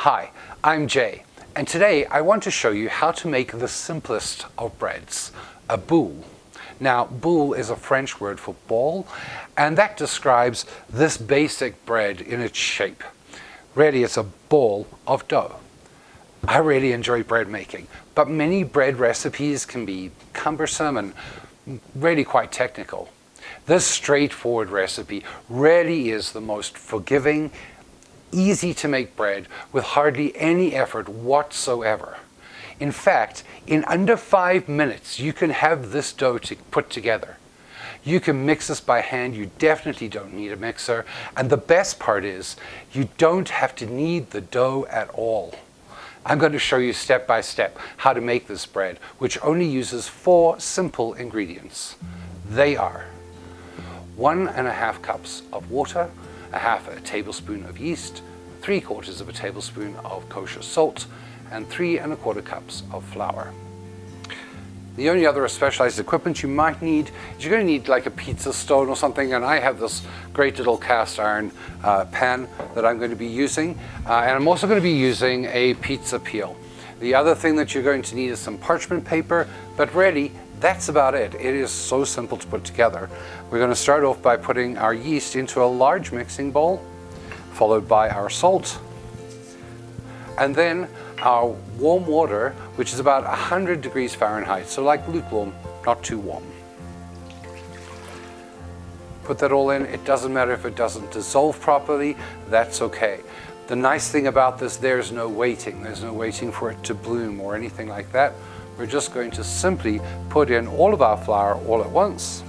Hi, I'm Jay, and today I want to show you how to make the simplest of breads, a boule. Now, boule is a French word for ball, and that describes this basic bread in its shape. Really, it's a ball of dough. I really enjoy bread making, but many bread recipes can be cumbersome and really quite technical. This straightforward recipe really is the most forgiving, easy to make bread with hardly any effort whatsoever. In fact, in under 5 minutes, you can have this dough put together. You can mix this by hand. You definitely don't need a mixer. And the best part is, you don't have to knead the dough at all. I'm going to show you step by step how to make this bread, which only uses 4 simple ingredients. They are 1½ cups of water, ½ tablespoon of yeast, 3/4 of a tablespoon of kosher salt, and 3¼ cups of flour. The only other specialized equipment you might need is you're going to need like a pizza stone or something, and I have this great little cast iron pan that I'm going to be using, and I'm also going to be using a pizza peel. The other thing that you're going to need is some parchment paper, but really that's about it. It is so simple to put together. We're going to start off by putting our yeast into a large mixing bowl, followed by our salt, and then our warm water, which is about 100 degrees Fahrenheit, so like lukewarm, not too warm. Put that all in. It doesn't matter if it doesn't dissolve properly, that's okay. The nice thing about this, there's no waiting. There's no waiting for it to bloom or anything like that. We're just going to simply put in all of our flour all at once.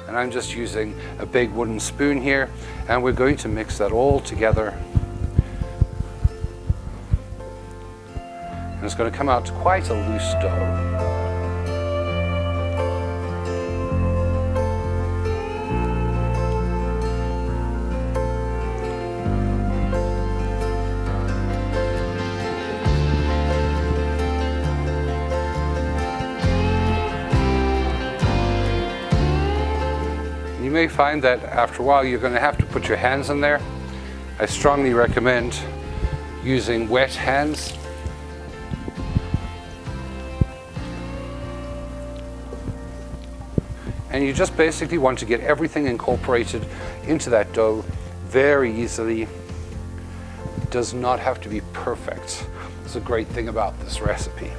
And I'm just using a big wooden spoon here, and we're going to mix that all together. And it's going to come out quite a loose dough. You may find that after a while you're going to have to put your hands in there. I strongly recommend using wet hands. And you just basically want to get everything incorporated into that dough very easily. It does not have to be perfect. It's a great thing about this recipe.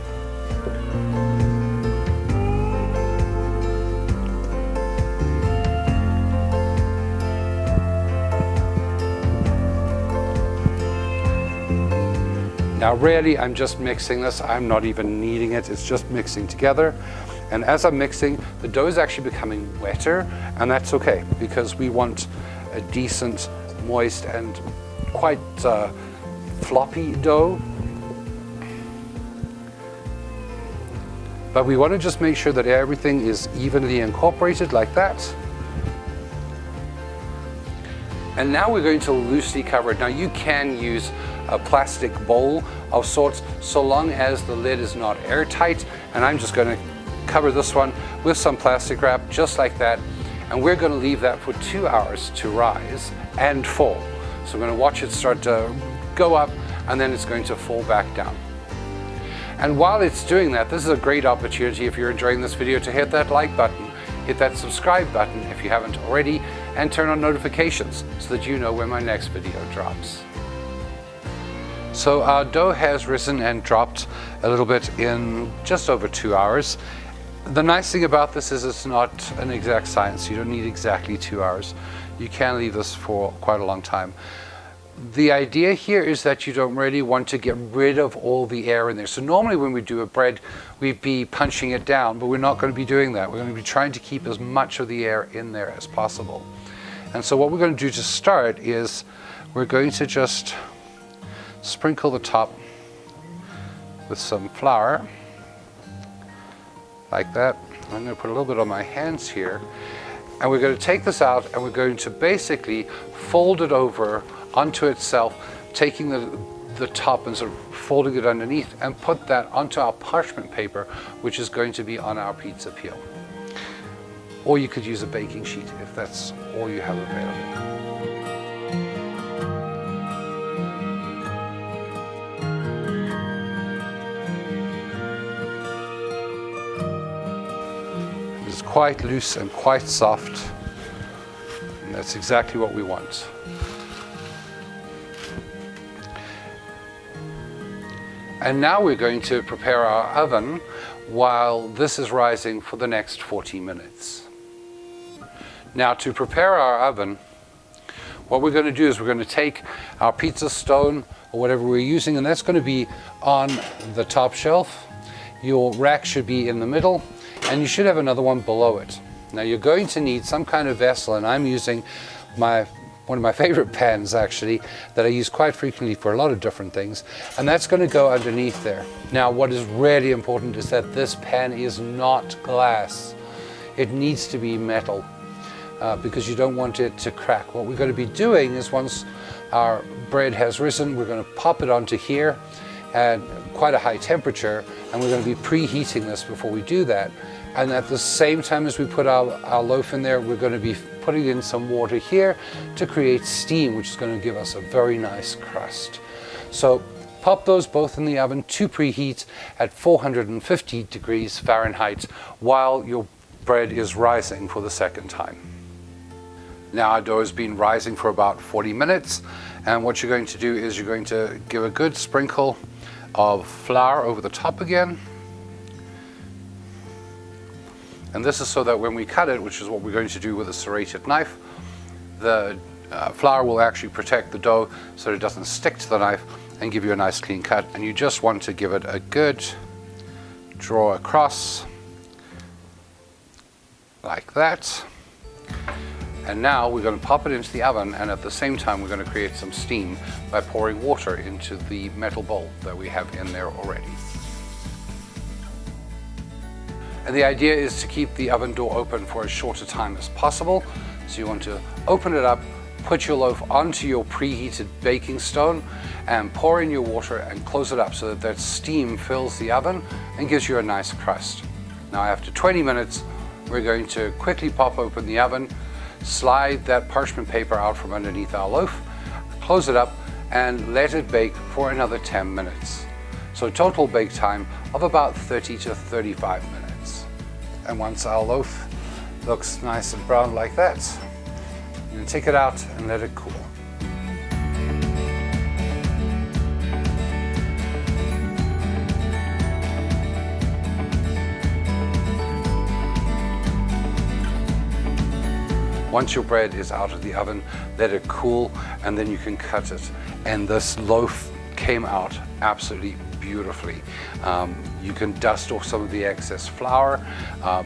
Now really, I'm just mixing this. I'm not even kneading it. It's just mixing together. And as I'm mixing, the dough is actually becoming wetter, and that's okay because we want a decent, moist, and quite floppy dough. But we want to just make sure that everything is evenly incorporated like that. And now we're going to loosely cover it. Now you can use a plastic bowl of sorts, so long as the lid is not airtight. And I'm just going to cover this one with some plastic wrap, just like that. And we're going to leave that for 2 hours to rise and fall. So we're going to watch it start to go up, and then it's going to fall back down. And while it's doing that, this is a great opportunity, if you're enjoying this video, to hit that like button, hit that subscribe button if you haven't already, and turn on notifications so that you know when my next video drops. So our dough has risen and dropped a little bit in just over 2 hours. The nice thing about this is it's not an exact science. You don't need exactly 2 hours. You can leave this for quite a long time. The idea here is that you don't really want to get rid of all the air in there. So normally when we do a bread, we'd be punching it down, but we're not going to be doing that. We're going to be trying to keep as much of the air in there as possible. And so what we're going to do to start is we're going to just sprinkle the top with some flour, like that. I'm going to put a little bit on my hands here, and we're going to take this out and we're going to basically fold it over onto itself, taking the top and sort of folding it underneath, and put that onto our parchment paper, which is going to be on our pizza peel. Or you could use a baking sheet if that's all you have available. quite loose and quite soft. And that's exactly what we want. And now we're going to prepare our oven while this is rising for the next 40 minutes. Now, to prepare our oven, what we're going to do is we're going to take our pizza stone or whatever we're using, and that's going to be on the top shelf. Your rack should be in the middle, and you should have another one below it. Now, you're going to need some kind of vessel, and I'm using one of my favorite pans actually, that I use quite frequently for a lot of different things, and that's going to go underneath there. Now, what is really important is that this pan is not glass. It needs to be metal because you don't want it to crack. What we're going to be doing is, once our bread has risen, we're going to pop it onto here at quite a high temperature, and we're going to be preheating this before we do that. And at the same time as we put our loaf in there, we're going to be putting in some water here to create steam, which is going to give us a very nice crust. So pop those both in the oven to preheat at 450 degrees Fahrenheit while your bread is rising for the second time. Now our dough has been rising for about 40 minutes, and what you're going to do is you're going to give a good sprinkle of flour over the top again. And this is so that when we cut it, which is what we're going to do with a serrated knife, the flour will actually protect the dough so it doesn't stick to the knife and give you a nice clean cut. And you just want to give it a good draw across like that. And now we're going to pop it into the oven, and at the same time we're going to create some steam by pouring water into the metal bowl that we have in there already. And the idea is to keep the oven door open for as short a time as possible. So you want to open it up, put your loaf onto your preheated baking stone, and pour in your water and close it up so that steam fills the oven and gives you a nice crust. Now, after 20 minutes, we're going to quickly pop open the oven, slide that parchment paper out from underneath our loaf, close it up, and let it bake for another 10 minutes. So total bake time of about 30 to 35 minutes. And once our loaf looks nice and brown like that, you can take it out and let it cool. Once your bread is out of the oven, let it cool, and then you can cut it. And this loaf came out absolutely beautifully. You can dust off some of the excess flour,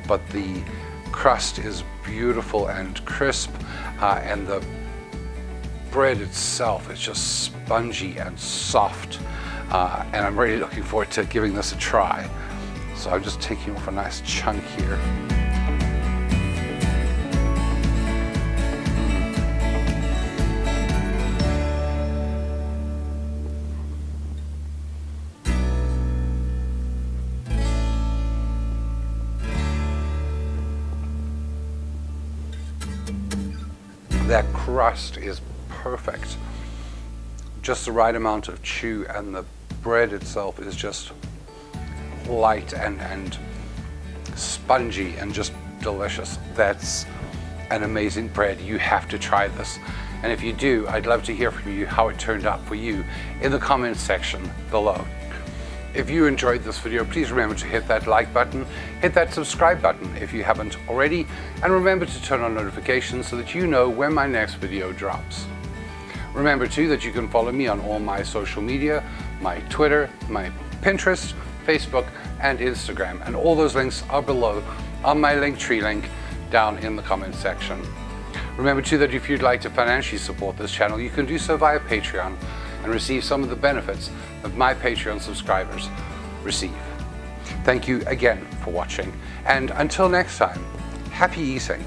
but the crust is beautiful and crisp, and the bread itself is just spongy and soft, and I'm really looking forward to giving this a try. So I'm just taking off a nice chunk here. That crust is perfect. Just the right amount of chew, and the bread itself is just light and spongy and just delicious. That's an amazing bread. You have to try this. And if you do, I'd love to hear from you how it turned out for you in the comments section below. If you enjoyed this video, please remember to hit that like button, hit that subscribe button if you haven't already, and remember to turn on notifications so that you know when my next video drops. Remember too that you can follow me on all my social media, my Twitter, my Pinterest, Facebook, and Instagram, and all those links are below on my Linktree link down in the comments section. Remember too that if you'd like to financially support this channel, you can do so via Patreon and receive some of the benefits that my Patreon subscribers receive. Thank you again for watching, and until next time, happy eating.